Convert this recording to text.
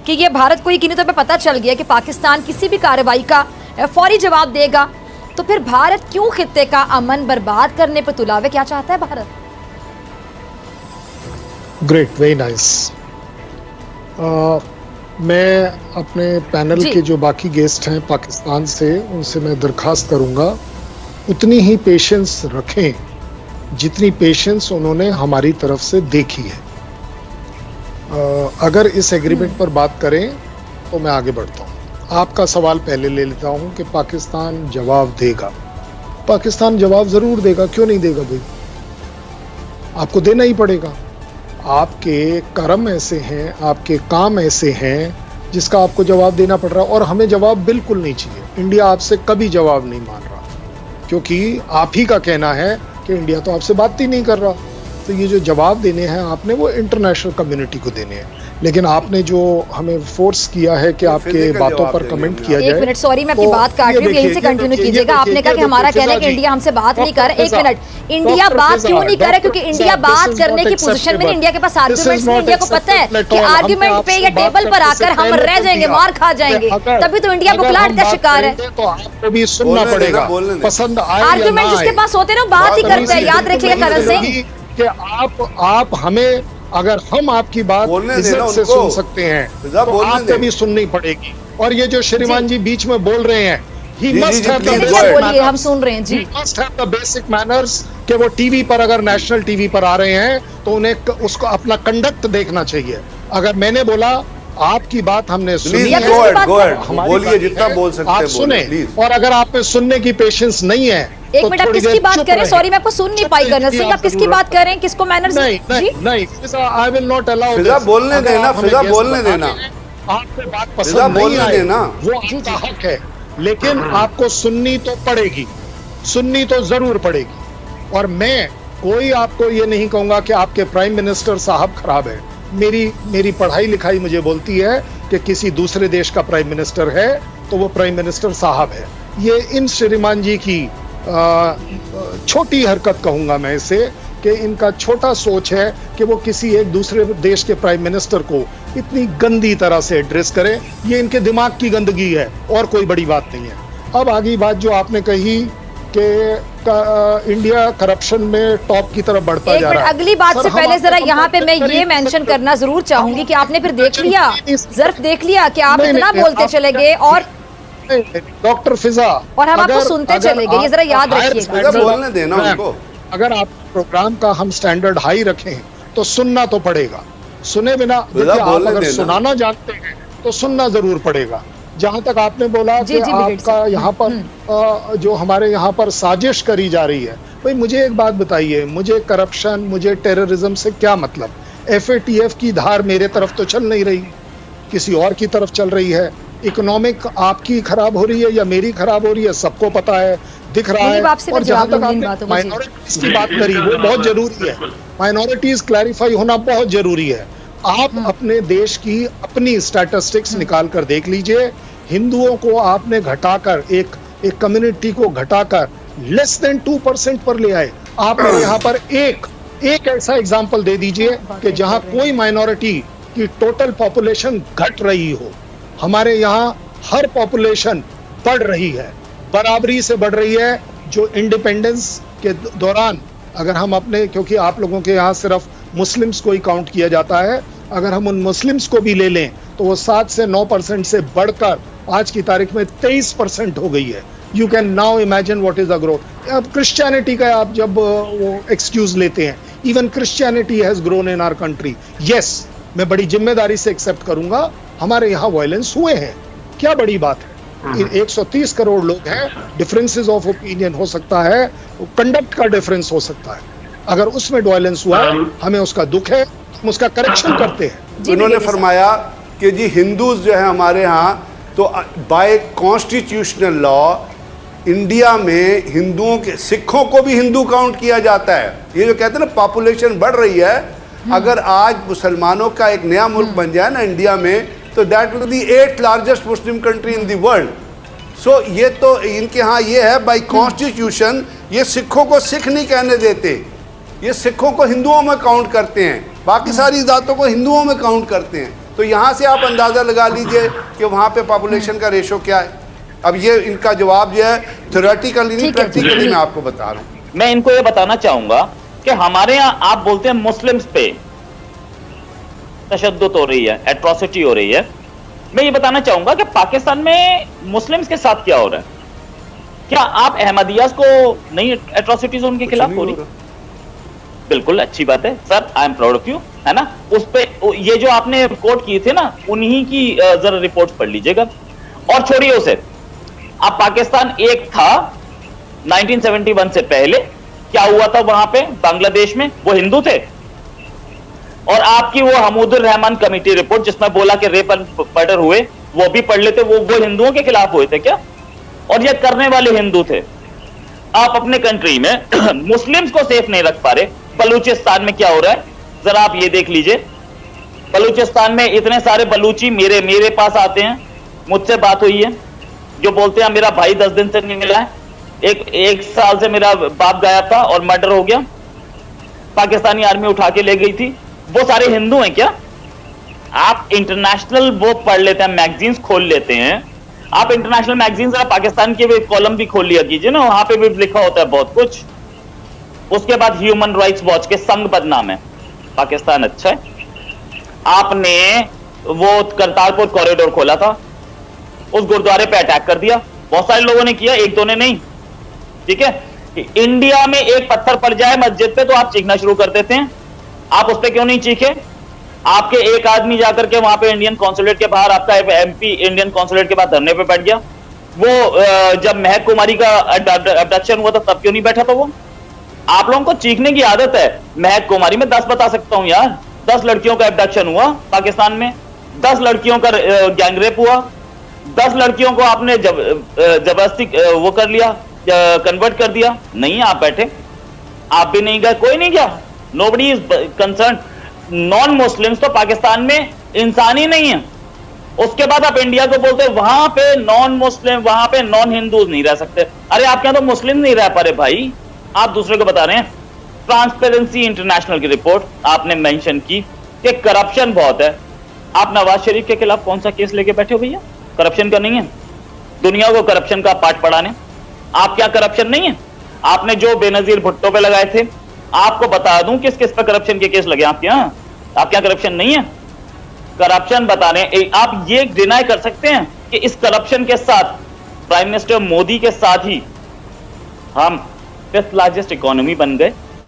कि ये भारत को यकीनी तौर पे पता चल गया कि पाकिस्तान किसी भी कार्रवाई का फौरी जवाब देगा, तो फिर भारत क्यों खित्ते का अमन बर्बाद करने पर तुला हुआ? क्या चाहता है भारत? Great, very nice. मैं अपने पैनल के जो बाकी गेस्ट हैं पाकिस्तान से, उनसे मैं दरखास्त करूंगा उतनी ही पेशेंस रखें जितनी पेशेंस उन्होंने हमारी तरफ से देखी है। अगर इस एग्रीमेंट पर बात करें तो मैं आगे बढ़ता हूँ। आपका सवाल पहले ले लेता हूँ कि पाकिस्तान जवाब देगा। पाकिस्तान जवाब जरूर देगा, क्यों नहीं देगा भाई? आपको देना ही पड़ेगा। आपके कर्म ऐसे हैं, आपके काम ऐसे हैं जिसका आपको जवाब देना पड़ रहा है, और हमें जवाब बिल्कुल नहीं चाहिए। इंडिया आपसे कभी जवाब नहीं मान रहा, क्योंकि आप ही का कहना है कि इंडिया तो आपसे बात ही नहीं कर रहा। तो ये जो जवाब देने हैं आपने, वो इंटरनेशनल कम्युनिटी को देने हैं। लेकिन आपने जो हमें फोर्स किया है कि आपके बातों पर कमेंट किया जाए। एक मिनट, सॉरी मैं आपकी बात काट रही हूँ, यहीं से कंटिन्यू कीजिएगा। आपने कहा कि हमारा कहना है कि इंडिया हमसे बात नहीं कर रहा। एक मिनट, इंडिया बात क्यों नहीं कर रहा? क्योंकि इंडिया बात करने की पोजीशन में, इंडिया के पास आर्ग्यूमेंट्स नहीं। इंडिया को पता है कि आर्ग्यूमेंट पे या टेबल पर आकर हम रह जाएंगे, मार खा जाएंगे, तभी तो इंडिया बुखलाहट का शिकार है। तो आपको भी सुनना पड़ेगा, पसंद आए या ना आए। आर्ग्यूमेंट जिसके पास होते हैं ना बात ही करते हैं, याद रखिएगा करण सिंह कि आप हमें, अगर हम आपकी बात इज्जत से सुन सकते हैं तो आपको भी सुननी पड़ेगी। और ये जो श्रीमान जी बीच में बोल रहे हैं, he must have the basic manners, हम सुन रहे हैं जी, he must have the basic manners कि वो टीवी पर, अगर नेशनल टीवी पर आ रहे हैं तो उन्हें उसको अपना कंडक्ट देखना चाहिए। अगर मैंने बोला आपकी बात हमने सुनी, बोलिए जितना बोल सकते हैं, आप सुने। और अगर आप में सुनने की पेशेंस नहीं है, एक मिनट, आप किसकी बात करें? सॉरी मैं आपको सुन नहीं पाई कर्नल सिंह, आप किसकी बात कर रहे हैं? किसको मैनर्स? नहीं, आई विल नॉट अलाउ। फिजा बोलने देना, फिजा बोलने देना। आपसे बात पसंद नहीं आई, वो आपका हक है, लेकिन आपको सुननी तो पड़ेगी, सुननी तो जरूर पड़ेगी। और मैं कोई आपको ये नहीं कहूंगा कि आपके प्राइम मिनिस्टर साहब खराब है। मेरी पढ़ाई लिखाई मुझे बोलती है कि किसी दूसरे देश का प्राइम मिनिस्टर है तो वो प्राइम मिनिस्टर साहब है। ये इन श्रीमान जी की छोटी हरकत कहूंगा मैं इसे, कि इनका छोटा सोच है कि वो किसी एक दूसरे देश के प्राइम मिनिस्टर को इतनी गंदी तरह से एड्रेस करें। ये इनके दिमाग की गंदगी है और कोई बड़ी बात नहीं है। अब आगे बात जो आपने कही कि इंडिया करप्शन में टॉप की तरफ बढ़ता जा रहा है। अगली बात से पहले जरा यहाँ पे मैं ये मेंशन करना जरूर चाहूंगी कि आपने फिर देख लिया, ज़र्फ देख लिया कि आप इतना बोलते चले गए और डॉक्टर फिजा, और हम आपको सुनते चले गए, ये जरा याद रखिएगा। बोलने देना उनको। अगर आप प्रोग्राम का हम स्टैंडर्ड हाई रखें तो सुनना तो पड़ेगा, सुने बिना आप अगर सुनाना जानते हैं तो सुनना जरूर पड़ेगा। जहां तक आपने बोला कि आपका यहाँ पर जो हमारे यहाँ पर साजिश करी जा रही है, भाई मुझे एक बात बताइए, मुझे करप्शन, मुझे टेररिज्म से क्या मतलब? FATF की धार मेरे तरफ तो चल नहीं रही, किसी और की तरफ चल रही है। इकोनॉमिक आपकी खराब हो रही है या मेरी खराब हो रही है, सबको पता है, दिख रहा है। और जहां तक आपने माइनॉरिटीज की बात करी, वो बहुत जरूरी है। माइनॉरिटीज क्लैरिफाई होना बहुत जरूरी है। आप अपने देश की अपनी स्टैटिस्टिक्स निकाल कर देख लीजिए। हिंदुओं को आपने घटाकर, एक कम्युनिटी को घटाकर लेस देन 2% पर ले आए। आप यहाँ पर एक ऐसा एग्जाम्पल दे दीजिए कि जहां कोई माइनॉरिटी की टोटल पॉपुलेशन घट रही हो। हमारे यहाँ हर पॉपुलेशन बढ़ रही है, बराबरी से बढ़ रही है। जो इंडिपेंडेंस के दौरान, अगर हम अपने, क्योंकि आप लोगों के यहाँ सिर्फ मुस्लिम्स को ही काउंट किया जाता है, अगर हम उन मुस्लिम्स को भी ले लें तो वो 7 से 9% से बढ़कर आज की तारीख में 23% हो गई है। You can now imagine what is the growth. अब क्रिश्चियनिटी का आप जब वो एक्सक्यूज लेते हैं, even Christianity has grown in our country. Yes, मैं बड़ी जिम्मेदारी से एक्सेप्ट करूंगा, हमारे यहाँ वायलेंस हुए हैं, क्या बड़ी बात है। 130 करोड़ लोग हैं, डिफरेंसेस ऑफ ओपिनियन हो सकता है, कंडक्ट का डिफरेंस हो सकता है। अगर उसमें वायलेंस हुआ, हमें उसका दुख है, हम उसका करेक्शन करते हैं। उन्होंने फरमाया कि जी हिंदूज जो है हमारे यहाँ, तो बाय कॉन्स्टिट्यूशनल लॉ इंडिया में हिंदुओं के, सिखों को भी हिंदू काउंट किया जाता है। ये जो कहते हैं ना पॉपुलेशन बढ़ रही है, अगर आज मुसलमानों का एक नया मुल्क बन जाए ना इंडिया में, तो that will be 8th largest Muslim country in the world. So ये तो इनके यहाँ ये है, बाय कॉन्स्टिट्यूशन ये सिखों को सिख नहीं कहने देते, ये सिखों को हिंदुओं में काउंट करते हैं, बाकी सारी जातों को हिंदुओं में काउंट करते हैं। तो यहाँ से आप अंदाज़ा लगा लीजिए कि वहाँ पे पॉपुलेशन का रेशो क्या है। अब ये इनका जवाब जो है थ्योरेटिकली नहीं, प्रैक्टिकली मैं आपको बता रहा हूँ। मैं इनको ये बताना चाहूंगा कि हमारे यहाँ आप बोलते हैं मुस्लिम्स पे तशद्दुद हो रही है, एट्रोसिटी हो रही है। मैं ये बताना चाहूंगा कि पाकिस्तान में मुस्लिम्स के साथ क्या हो रहा है। क्या आप अहमदियास को नहीं एट्रोसिटीज उनके खिलाफ हो रही? बिल्कुल अच्छी बात है sir, I am proud of you, है ना। उस पे ये जो आपने कोट किए थे ना, उन्हीं की जरा रिपोर्ट पढ़ लीजिएगा और छोड़िए उसे। अब पाकिस्तान एक था 1971 से पहले, क्या हुआ था वहां पे बांग्लादेश में? वो हिंदू थे। और आपकी वो हमूदुर रहमान कमेटी रिपोर्ट जिसमें बोला कि रेप एंड मर्डर हुए, वो भी पढ़ लेते। वो हिंदुओं के खिलाफ हुए थे क्या? और ये करने वाले हिंदू थे। आप अपने कंट्री में मुस्लिम्स को सेफ नहीं रख पा रहे। बलूचिस्तान में क्या हो रहा है जरा आप ये देख लीजिए। बलूचिस्तान में इतने सारे बलूची मेरे पास आते हैं, मुझसे बात हुई है, जो बोलते हैं मेरा भाई 10 दिन से नहीं मिला है, एक साल से मेरा बाप गायब था और मर्डर हो गया, पाकिस्तानी आर्मी उठा के ले गई थी। वो सारे हिंदू हैं क्या? आप इंटरनेशनल वो पढ़ लेते हैं, मैगजीन्स खोल लेते हैं। आप इंटरनेशनल मैगजीन जरा पाकिस्तान के भी कॉलम भी खोल लिया कीजिए ना, वहां पे भी लिखा होता है बहुत कुछ। उसके बाद ह्यूमन राइट्स वॉच के संग बदनाम है, पाकिस्तान अच्छा है। आपने वो करतारपुर कॉरिडोर खोला था, उस गुरुद्वारे पे अटैक कर दिया, बहुत सारे लोगों ने किया, एक दो ने नहीं, ठीक है। इंडिया में एक पत्थर पड़ जाए मस्जिद पे तो आप चीखना शुरू कर देते हैं, आप उस पे क्यों नहीं चीखे? आपके एक आदमी जाकर के वहां पे इंडियन कॉन्सुलेट के बाहर, आपका एमपी इंडियन कॉन्सुलेट के बाहर धरने पे बैठ गया। वो जब महक कुमारी का अबडक्शन हुआ था तब क्यों नहीं बैठा था वो? आप लोगों को चीखने की आदत है। महक कुमारी में 10 बता सकता हूं यार, 10 लड़कियों का अबडक्शन हुआ पाकिस्तान में, 10 लड़कियों का गैंगरेप हुआ, 10 लड़कियों को आपने जबरदस्ती वो कर लिया, कन्वर्ट कर दिया। नहीं आप बैठे, आप भी नहीं गए, कोई नहीं गया, nobody is concern. Non Muslims तो पाकिस्तान में इंसान ही नहीं है। उसके बाद आप इंडिया को बोलते हैं वहां पे नॉन मुस्लिम, वहां पे नॉन हिंदू नहीं रह सकते। अरे आपके यहां तो मुस्लिम नहीं रह पा रहे भाई, आप दूसरे को बता रहे हैं। ट्रांसपेरेंसी इंटरनेशनल की रिपोर्ट आपने मेंशन की कि करप्शन बहुत है। आप नवाज शरीफ के खिलाफ कौन सा केस लेके बैठे हो भैया? करप्शन का नहीं है? दुनिया को करप्शन का पाठ पढ़ाने आप क्या करप्शन नहीं है? आपने जो बेनजीर भुट्टो पे लगाए थे, आपको बता दूं किस किस पे करप्शन के केस लगे आपके यहां। आप क्या करप्शन नहीं है? करप्शन बताने आप ये डिनाई कर सकते हैं कि इस करप्शन के साथ प्राइम मिनिस्टर मोदी के साथ ही हम 5th लार्जेस्ट इकोनॉमी बन गए।